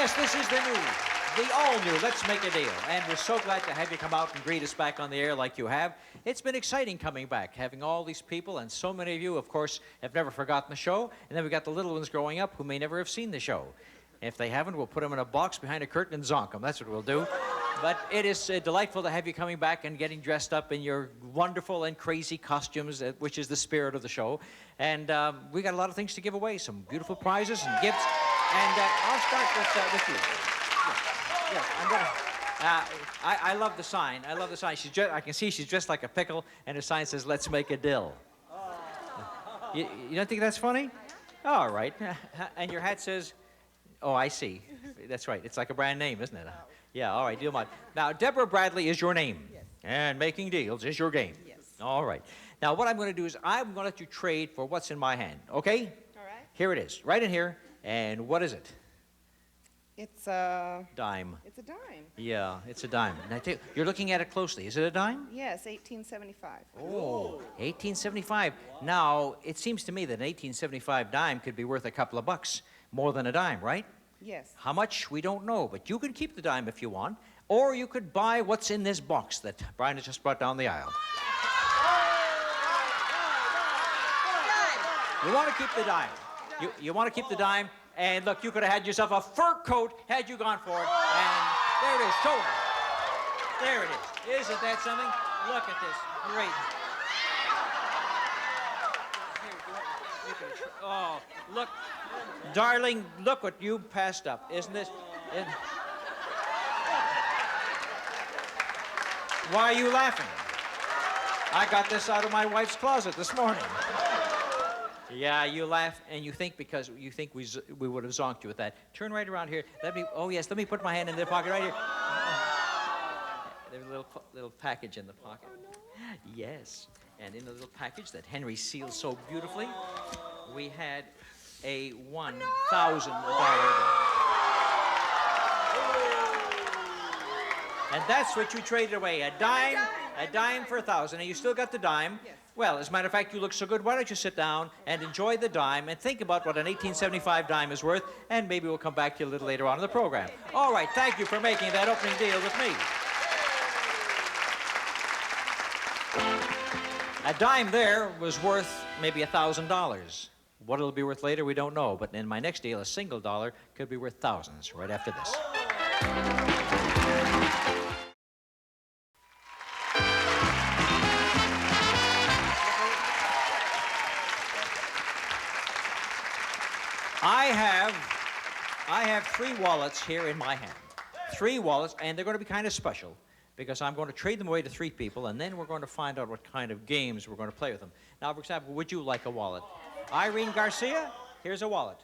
Yes, this is the all-new Let's Make a Deal. And we're so glad to have you come out and greet us back on the air like you have. It's been exciting coming back, having all these people, and so many of you, of course, have never forgotten the show. And then we've got the little ones growing up who may never have seen the show. If they haven't, we'll put them in a box behind a curtain and zonk them. That's what we'll do. But it is delightful to have you coming back and getting dressed up in your wonderful and crazy costumes, which is the spirit of the show. And we got a lot of things to give away, some beautiful prizes and gifts. And I'll start with you. Yes, I'm gonna. I love the sign. I love the sign. I can see she's dressed like a pickle, and her sign says, "Let's make a dill." You don't think that's funny? All right. And your hat says, "Oh, I see." That's right. It's like a brand name, isn't it? Yeah, all right. Deal mine. Now, Deborah Bradley is your name. Yes. And making deals is your game. Yes. All right. Now, what I'm going to do is I'm going to let you trade for what's in my hand, okay? All right. Here it is, right in here. And what is it? It's a Dime. It's a dime. Yeah, it's a dime. Now, you're looking at it closely. Is it a dime? Yes, 1875. Oh, 1875. Now, it seems to me that an 1875 dime could be worth a couple of bucks, more than a dime, right? Yes. How much, we don't know, but you can keep the dime if you want, or you could buy what's in this box that Brian has just brought down the aisle. You want to keep the dime. You want to keep the dime, and look, you could have had yourself a fur coat had you gone for it, and there it is, show them. There it is. Isn't that something? Look at this, great. Oh, look, darling, look what you passed up. Isn't this? Why are you laughing? I got this out of my wife's closet this morning. Yeah, you laugh and you think because you think we would have zonked you with that. Turn right around here. Oh yes, let me put my hand in the pocket right here. There's a little package in the pocket. Oh, no. Yes, and in the little package that Henry sealed so beautifully, we had a $1,000 bill. And that's what you traded away, a dime for $1,000. And you still got the dime. Yes. Well, as a matter of fact, you look so good. Why don't you sit down and enjoy the dime and think about what an 1875 dime is worth, and maybe we'll come back to you a little later on in the program. All right, thank you for making that opening deal with me. A dime there was worth maybe $1,000. What it'll be worth later, we don't know. But in my next deal, a single dollar could be worth thousands right after this. I have 3 wallets here in my hand. 3 wallets, and they're going to be kind of special because I'm going to trade them away to 3 people, and then we're going to find out what kind of games we're going to play with them. Now, for example, would you like a wallet? Irene Garcia, here's a wallet.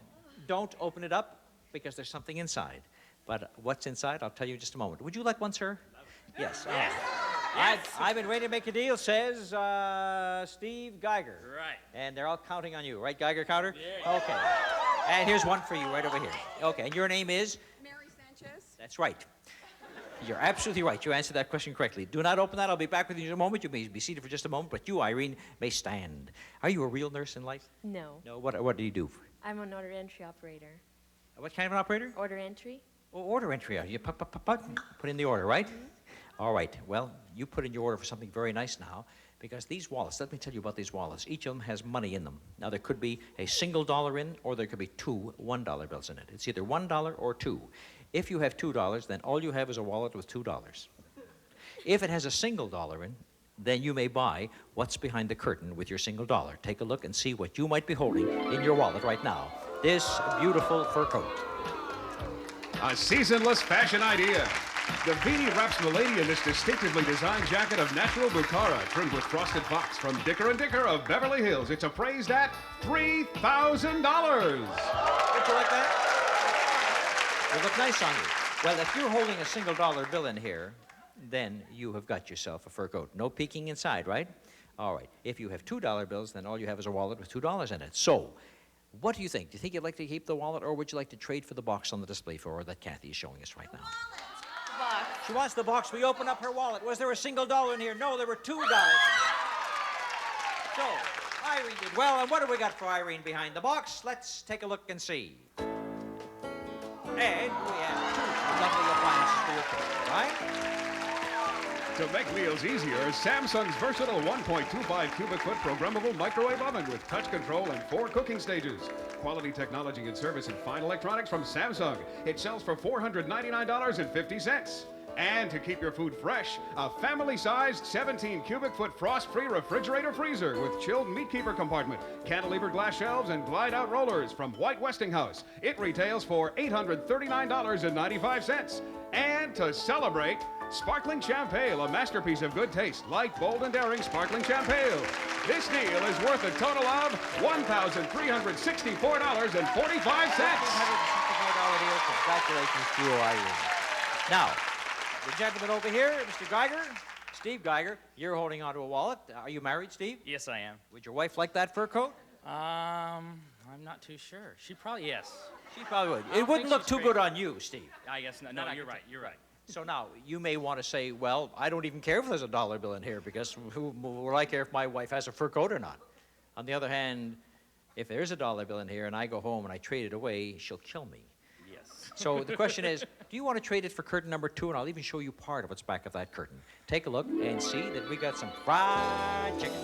Don't open it up because there's something inside. But what's inside, I'll tell you in just a moment. Would you like one, sir? Yes. I've been ready to make a deal, says Steve Geiger. Right. And they're all counting on you, right, Geiger counter? Yeah. Okay. And here's one for you right over here. Okay, and your name is? Mary Sanchez. That's right. You're absolutely right. You answered that question correctly. Do not open that. I'll be back with you in a moment. You may be seated for just a moment, but you, Irene, may stand. Are you a real nurse in life? No. No. What do you do? I'm an order entry operator. What kind of an operator? Order entry? Oh, order entry. You put in the order, right? Mm-hmm. All right. Well, you put in your order for something very nice now, because these wallets, let me tell you about these wallets. Each of them has money in them. Now, there could be a single dollar in, or there could be 2 $1 bills in it. It's either $1 or 2. If you have $2, then all you have is a wallet with $2. If it has a single dollar in, then you may buy what's behind the curtain with your single dollar. Take a look and see what you might be holding in your wallet right now. This beautiful fur coat. A seasonless fashion idea. Davini wraps Milady in this distinctively designed jacket of natural bucara trimmed with frosted fox from Dicker & Dicker of Beverly Hills. It's appraised at $3,000. Would you like that? It look nice on you. Well, if you're holding a single dollar bill in here, then you have got yourself a fur coat. No peeking inside, right? All right. If you have $2 bills, then all you have is a wallet with $2 in it. So, what do you think? Do you think you'd like to keep the wallet, or would you like to trade for the box on the display floor that Kathy is showing us right now? The box. She wants the box. We open up her wallet. Was there a single dollar in here? No, there were $2 in it. So, Irene did well. And what have we got for Irene behind the box? Let's take a look and see. And we have To make meals easier, Samsung's versatile 1.25 cubic foot programmable microwave oven with touch control and 4 cooking stages. Quality technology and service and fine electronics from Samsung. It sells for $499.50. And to keep your food fresh, a family-sized 17 cubic foot frost-free refrigerator freezer with chilled meat keeper compartment, cantilever glass shelves, and glide-out rollers from White Westinghouse. It retails for $839.95. And to celebrate, Sparkling Champagne, a masterpiece of good taste. Light, bold, and daring Sparkling Champagne. This deal is worth a total of $1,364.45. $164 deal. Congratulations to you, Irene. Now, the gentleman over here, Mr. Geiger, Steve Geiger, you're holding onto a wallet. Are you married, Steve? Yes, I am. Would your wife like that fur coat? I'm not too sure. She probably, yes. She probably would. I It don't wouldn't think look she's too crazy. good on you, Steve. I guess not. No, you're right. You're right. So now, you may want to say, well, I don't even care if there's a dollar bill in here because who will I care if my wife has a fur coat or not? On the other hand, if there's a dollar bill in here and I go home and I trade it away, she'll kill me. Yes. So the question is, do you want to trade it for curtain number 2? And I'll even show you part of what's back of that curtain. Take a look and see that we got some fried chicken.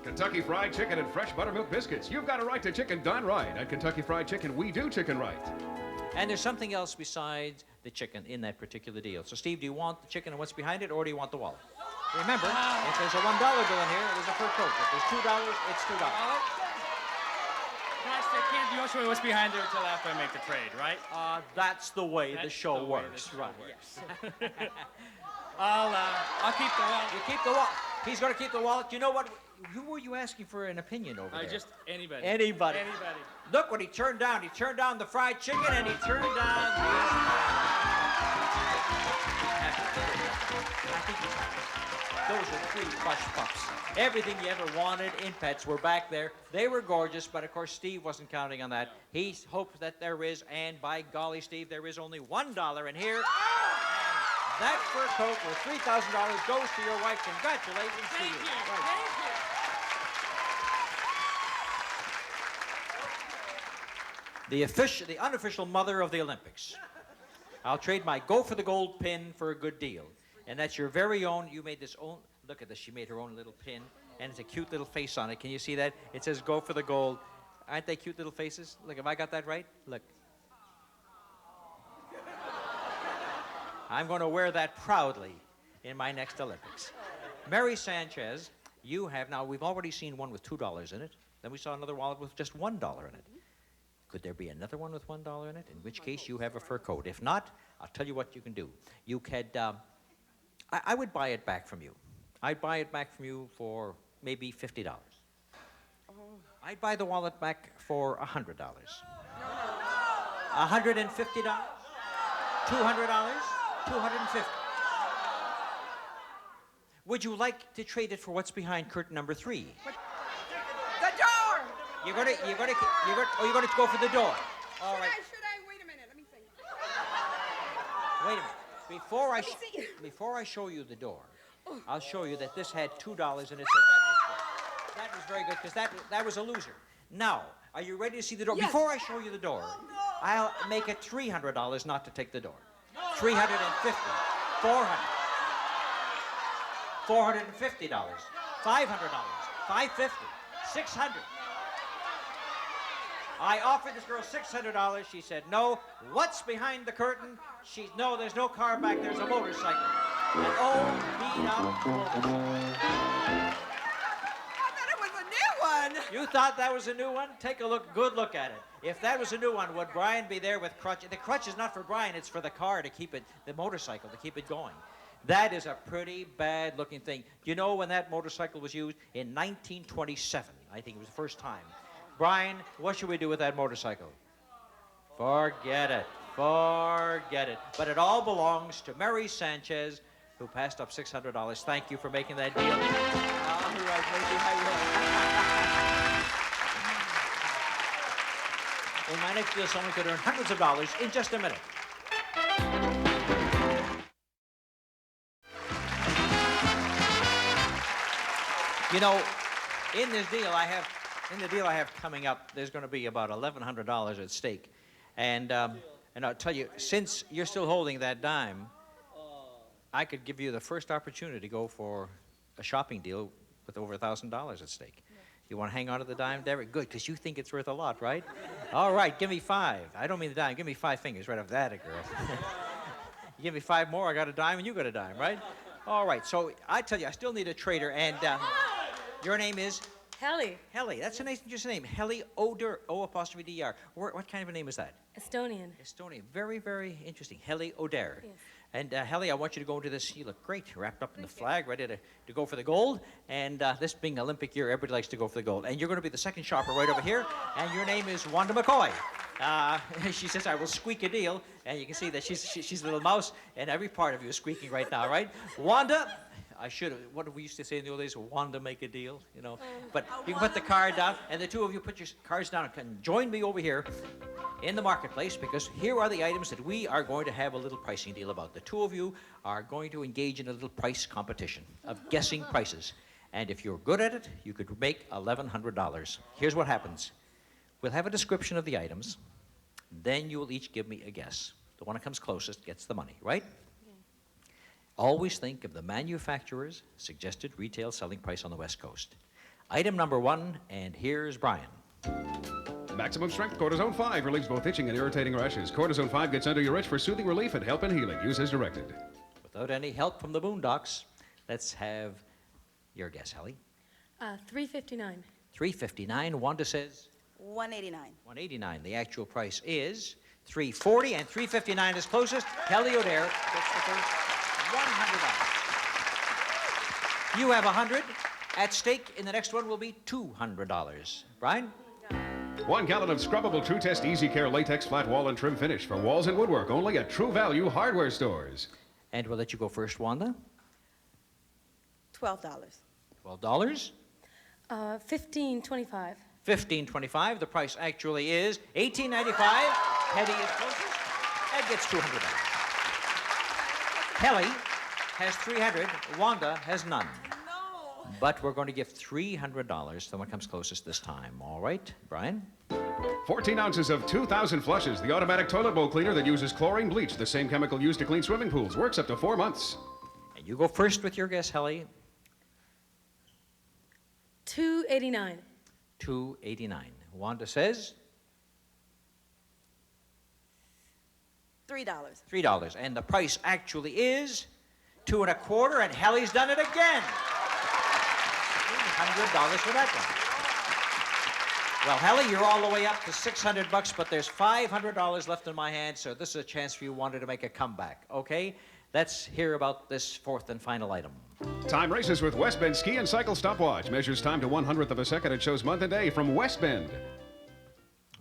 Kentucky Fried Chicken and fresh buttermilk biscuits. You've got a right to chicken done right. At Kentucky Fried Chicken, we do chicken right. And there's something else besides the chicken in that particular deal. So, Steve, do you want the chicken and what's behind it, or do you want the wallet? Remember, if there's a $1 bill in here, there's a fur coat. If there's $2, it's $2. Can't you show me what's behind there until after I make the trade, right? That's the way the That's show the way works. the show Right. works. I'll keep the wallet. You keep the wallet. He's going to keep the wallet. You know what? Who were you asking for an opinion over there? Just anybody. Anybody. Anybody. Look what he turned down. He turned down the fried chicken and he turned down the... I think he's happy. Those are 3 plush pups. Everything you ever wanted in pets were back there. They were gorgeous, but of course Steve wasn't counting on that. He hopes that there is, and by golly, Steve, there is only $1 in here. And that fur coat worth $3,000 goes to your wife. Congratulations to you. Thank you. Right. Thank you. The unofficial mother of the Olympics. I'll trade my go for the gold pin for a good deal. And that's your very own, you made this own, look at this, she made her own little pin, and it's a cute little face on it. Can you see that? It says go for the gold. Aren't they cute little faces? Look, have I got that right? Look. I'm going to wear that proudly in my next Olympics. Mary Sanchez, you have, now we've already seen one with $2 in it. Then we saw another wallet with just $1 in it. Could there be another one with $1 in it? In which case, you have a fur coat. If not, I'll tell you what you can do. You could, I would buy it back from you. I'd buy it back from you for maybe $50. I'd buy the wallet back for $100. $150? $200? $250? Would you like to trade it for what's behind curtain number 3? The door! You're gonna go for the door. All right. Should I? Wait a minute. Let me think. Wait a minute. Before I show you the door, I'll show you that this had $2 in it. So that was very good because that was a loser. Now, are you ready to see the door? Yes. Before I show you the door, I'll make it $300 not to take the door. $350, $400, $450, $500, $550, $600. I offered this girl $600. She said no. What's behind the curtain? No, there's no car back. There's a motorcycle. An old, beat-up motorcycle. I thought it was a new one. You thought that was a new one? Take a good look at it. If that was a new one, would Brian be there with crutch? The crutch is not for Brian. It's for the car to keep it, the motorcycle to keep it going. That is a pretty bad-looking thing. Do you know when that motorcycle was used? In 1927. I think it was the first time. Brian, what should we do with that motorcycle? Forget it. Forget it. But it all belongs to Mary Sanchez, who passed up $600. Thank you for making that deal. All right, maybe I will. In my next deal, someone could earn hundreds of dollars in just a minute. You know, in the deal I have coming up, there's going to be about $1,100 at stake. And I'll tell you, since you're still holding that dime, I could give you the first opportunity to go for a shopping deal with over $1,000 at stake. You want to hang on to the dime, Derek? Good, because you think it's worth a lot, right? All right, give me 5. I don't mean the dime. Give me 5 fingers right off that, girl. You give me 5 more, I got a dime, and you got a dime, right? All right, so I tell you, I still need a trader, and your name is? Helly. Helly. That's a nice, interesting name. Helly Oder, O''D''R. What kind of a name is that? Estonian. Estonian. Very, very interesting. Helly Oder. Yes. And Helly, I want you to go into this. You look great, wrapped up in the flag, ready to go for the gold. And this being Olympic year, everybody likes to go for the gold. And you're going to be the second shopper right over here. And your name is Wanda McCoy. She says, I will squeak a deal. And you can see that she's a little mouse, and every part of you is squeaking right now, right? Wanda, I should have, what we used to say in the old days, Wanda make a deal, you know. But you can put the card down, and the two of you put your cards down and can join me over here in the marketplace, because here are the items that we are going to have a little pricing deal about. The two of you are going to engage in a little price competition of guessing prices. And if you're good at it, you could make $1,100. Here's what happens. We'll have a description of the items. Then you will each give me a guess. The one that comes closest gets the money, right? Always think of the manufacturer's suggested retail selling price on the West Coast. Item number 1, and here's Brian. Maximum strength cortisone 5 relieves both itching and irritating rashes. Cortisone 5 gets under your itch for soothing relief and help in healing. Use as directed. Without any help from the Boondocks, let's have your guess, Helly. $3.59. $3.59. Wanda says $189. $189. The actual price is $3.40, and $3.59 is closest. Helly O'Dare gets the first $100. You have $100 at stake. In the next one will be $200. Brian? 1 gallon of scrubbable True Test Easy Care latex flat wall and trim finish for walls and woodwork only at True Value hardware stores. And we'll let you go first, Wanda. $12. $12. $15.25. $15.25. The price actually is $18.95. Hetty is closest. Ed gets $200. Helly has $300. Wanda has none. No. But we're going to give $300 to someone comes closest this time. All right, Brian? 14 ounces of 2,000 flushes. The automatic toilet bowl cleaner that uses chlorine bleach, the same chemical used to clean swimming pools. Works up to 4 months. And you go first with your guess, Helly. $2.89. $2.89. Wanda says $3. $3. And the price actually is $2.25, and Helly's done it again. $100 for that one. Well, Helly, you're all the way up to $600, but there's $500 left in my hand, so this is a chance for you, Wanda, to make a comeback, okay? Let's hear about this fourth and final item. Time races with West Bend Ski and Cycle Stopwatch. Measures time to 1/100th of a second. It shows month and day from West Bend.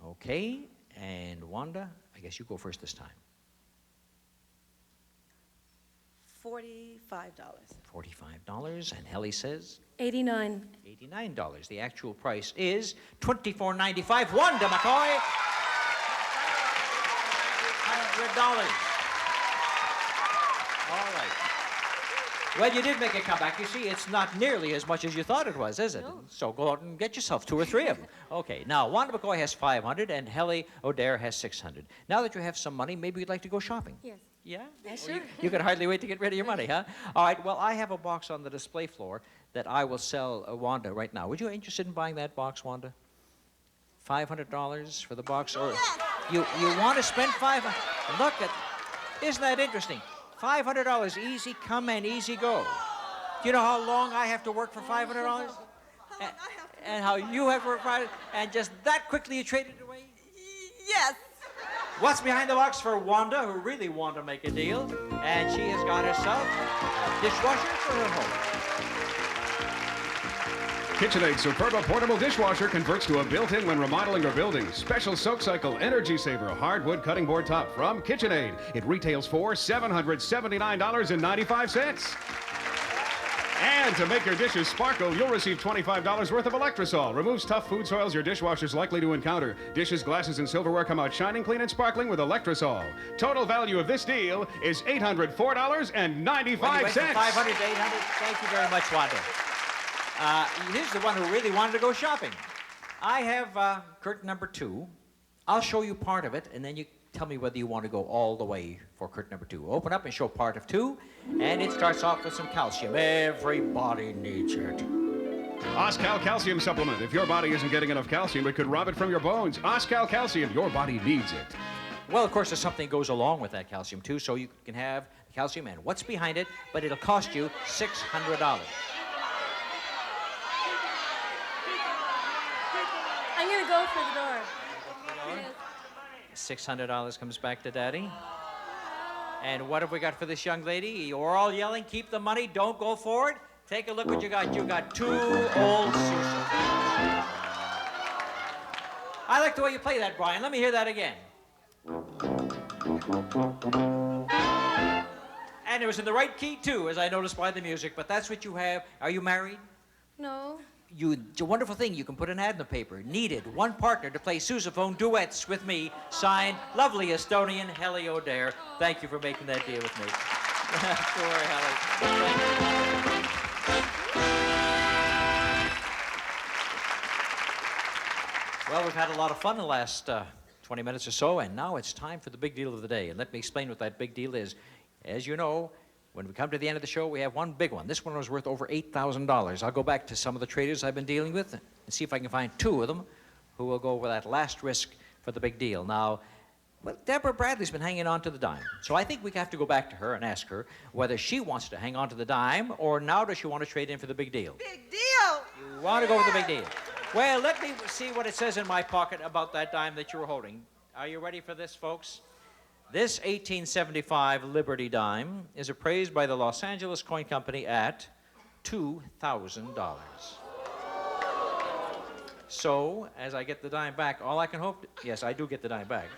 Okay, and Wanda, I guess you go first this time. $45. $45, and Helly says $89. $89. The actual price is $24.95. Wanda McCoy, $100. All right. Well, you did make a comeback. You see, it's not nearly as much as you thought it was, is it? No. So go out and get yourself 2 or 3 of them. Okay, now Wanda McCoy has $500 and Helly O'Dare has $600. Now that you have some money, maybe you'd like to go shopping. Yes. Yeah? Yeah, Oh, sure. you can hardly wait to get rid of your money, huh? All right, well, I have a box on the display floor that I will sell Wanda right now. Would you be interested in buying that box, Wanda? $500 for the box? Or you want to spend $500? Look at, isn't that interesting? $500, easy come and easy go. Do you know how long I have to work for $500? And how you have to work for $500? And just that quickly you trade it away? Yes. What's behind the box for Wanda, who really wanted to make a deal? And she has got herself a dishwasher for her home. KitchenAid Superba portable dishwasher converts to a built-in when remodeling or building. Special soak cycle energy saver hardwood cutting board top from KitchenAid. It retails for $779.95. And to make your dishes sparkle, you'll receive $25 worth of Electrosol. Removes tough food soils your dishwasher's likely to encounter. Dishes, glasses, and silverware come out shining, clean, and sparkling with Electrosol. Total value of this deal is $804.95. When you went from 500 to 800, thank you very much, Wanda. Here's the one who really wanted to go shopping. I have curtain number 2. I'll show you part of it, and then you tell me whether you want to go all the way for curtain number 2. Open up and show part of 2, and it starts off with some calcium. Everybody needs it. Oscal Calcium Supplement. If your body isn't getting enough calcium, it could rob it from your bones. Oscal Calcium, your body needs it. Well, of course, there's something goes along with that calcium, too, so you can have calcium and what's behind it, but it'll cost you $600. I'm going to go for the door. $600 comes back to Daddy. And what have we got for this young lady? You're all yelling, keep the money, don't go for it. Take a look what you got. You got 2 old Sousa. I like the way you play that, Brian. Let me hear that again. And it was in the right key, too, as I noticed by the music, but that's what you have. Are you married? No. It's a wonderful thing. You can put an ad in the paper. Needed one partner to play sousaphone duets with me. Signed, lovely Estonian Helly O'Dare. Thank you for making that deal with me. Poor Helly. Well, we've had a lot of fun in the last 20 minutes or so, and now it's time for the big deal of the day. And let me explain what that big deal is. As you know, when we come to the end of the show, we have one big one. This one was worth over $8,000. I'll go back to some of the traders I've been dealing with and see if I can find 2 of them who will go over that last risk for the big deal. Now, well, Deborah Bradley's been hanging on to the dime. So I think we have to go back to her and ask her whether she wants to hang on to the dime or now does she want to trade in for the big deal? Big deal. You want to go with the big deal. Well, let me see what it says in my pocket about that dime that you were holding. Are you ready for this, folks? This 1875 Liberty dime is appraised by the Los Angeles Coin Company at $2,000. So, as I get the dime back, all I can hope, yes, I do get the dime back.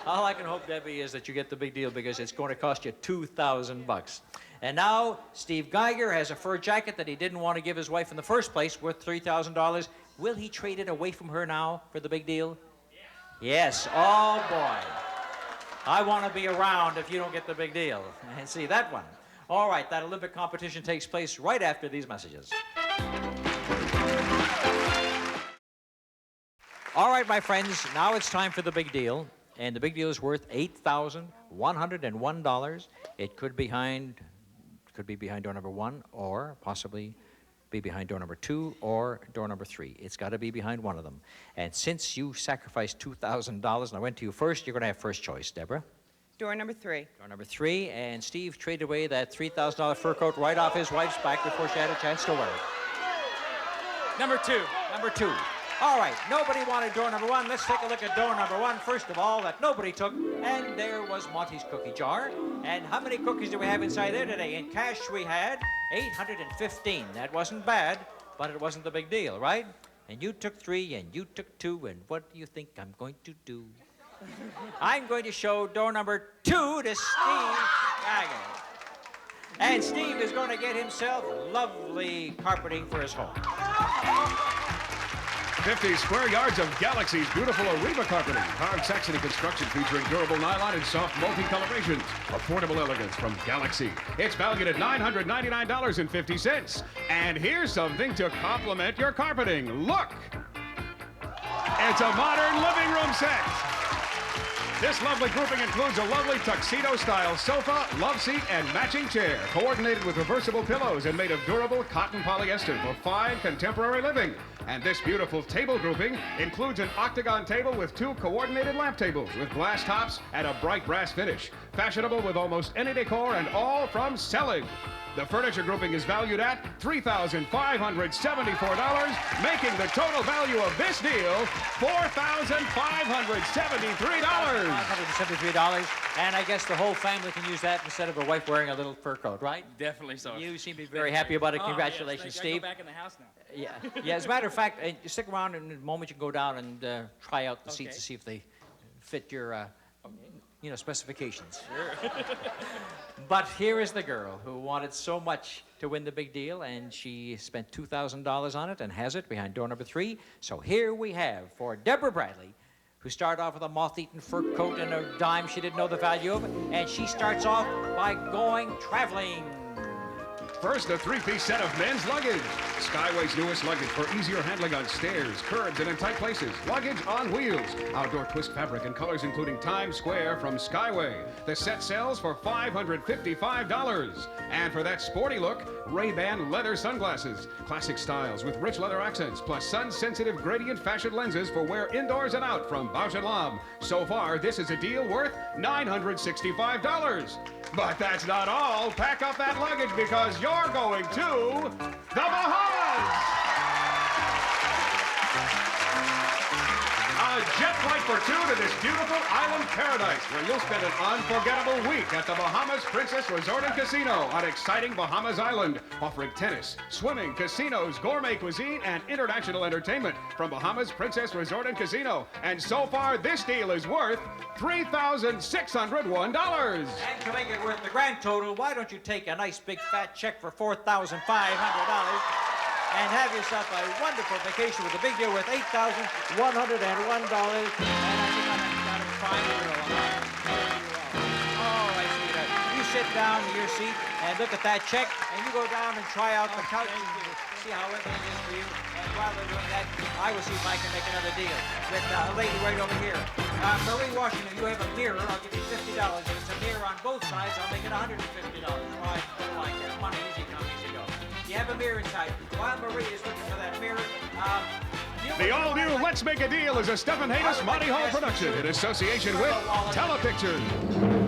All I can hope, Debbie, is that you get the big deal because it's going to cost you $2,000. And now, Steve Geiger has a fur jacket that he didn't want to give his wife in the first place, worth $3,000. Will he trade it away from her now for the big deal? Yes. Oh, boy. I want to be around if you don't get the big deal. And see that one. All right, that Olympic competition takes place right after these messages. All right, my friends, now it's time for the big deal. And the big deal is worth $8,101. It could be behind door number 1 or possibly be behind door number 2 or door number 3. It's got to be behind one of them. And since you sacrificed $2,000 and I went to you first, you're going to have first choice. Deborah? Door number 3. Door number 3. And Steve traded away that $3,000 fur coat right off his wife's back before she had a chance to wear it. Number 2. Number 2. All right, nobody wanted door number 1. Let's take a look at door number 1, first of all, that nobody took. And there was Monty's cookie jar. And how many cookies do we have inside there today? In cash, we had 815. That wasn't bad, but it wasn't the big deal, right? And you took 3, and you took 2, and what do you think I'm going to do? I'm going to show door number 2 to Steve Geiger. And Steve is going to get himself lovely carpeting for his home. 50 square yards of Galaxy's beautiful Ariba carpeting. Hard Saxony construction featuring durable nylon and soft multi-colorations. Affordable elegance from Galaxy. It's valued at $999.50. And here's something to complement your carpeting. Look! It's a modern living room set. This lovely grouping includes a lovely tuxedo-style sofa, love seat, and matching chair, coordinated with reversible pillows and made of durable cotton polyester for fine contemporary living. And this beautiful table grouping includes an octagon table with 2 coordinated lamp tables with glass tops and a bright brass finish. Fashionable with almost any decor and all from Selling. The furniture grouping is valued at $3,574, making the total value of this deal $4,573. $573, and I guess the whole family can use that instead of a wife wearing a little fur coat, right? Definitely so. You seem to be very happy about it. Oh, Congratulations, yes, thank you. Steve. I go back in the house now. Yeah. As a matter of fact, you stick around, and in a moment you can go down and try out the seats to see if they fit your, specifications. Sure. But here is the girl who wanted so much to win the big deal, and she spent $2,000 on it and has it behind door number 3. So here we have for Deborah Bradley, who started off with a moth-eaten fur coat and a dime she didn't know the value of, and she starts off by going traveling. First, a three-piece set of men's luggage. Skyway's newest luggage for easier handling on stairs, curbs, and in tight places. Luggage on wheels. Outdoor twist fabric and colors including Times Square from Skyway. The set sells for $555. And for that sporty look, Ray-Ban leather sunglasses. Classic styles with rich leather accents, plus sun-sensitive gradient fashion lenses for wear indoors and out from Bausch & Lomb. So far, this is a deal worth $965. But that's not all. Pack up that luggage because you're going to the Bahamas! A jet flight for two to this beautiful island paradise where you'll spend an unforgettable week at the Bahamas Princess Resort and Casino on exciting Bahamas Island, offering tennis, swimming, casinos, gourmet cuisine, and international entertainment from Bahamas Princess Resort and Casino. And so far, this deal is worth $3,601. And to make it worth the grand total, why don't you take a nice big fat check for $4,500 and have yourself a wonderful vacation with a big deal worth $8,101. And I think I'm got it fine. Oh, I see that. You sit down in your seat and look at that check, and you go down and try out the couch and see how everything is for you. And while they're doing that, I will see if I can make another deal with a lady right over here. Marie Washington, you have a mirror. I'll give you $50. If it's a mirror on both sides, I'll make it $150. Right, don't like that. Money, easy come, easy go. You have a mirror inside. While Marie is looking for that mirror, The all-new Let's Make a Deal is a Stephen Haynes Monty Hall production in association with Telepictures.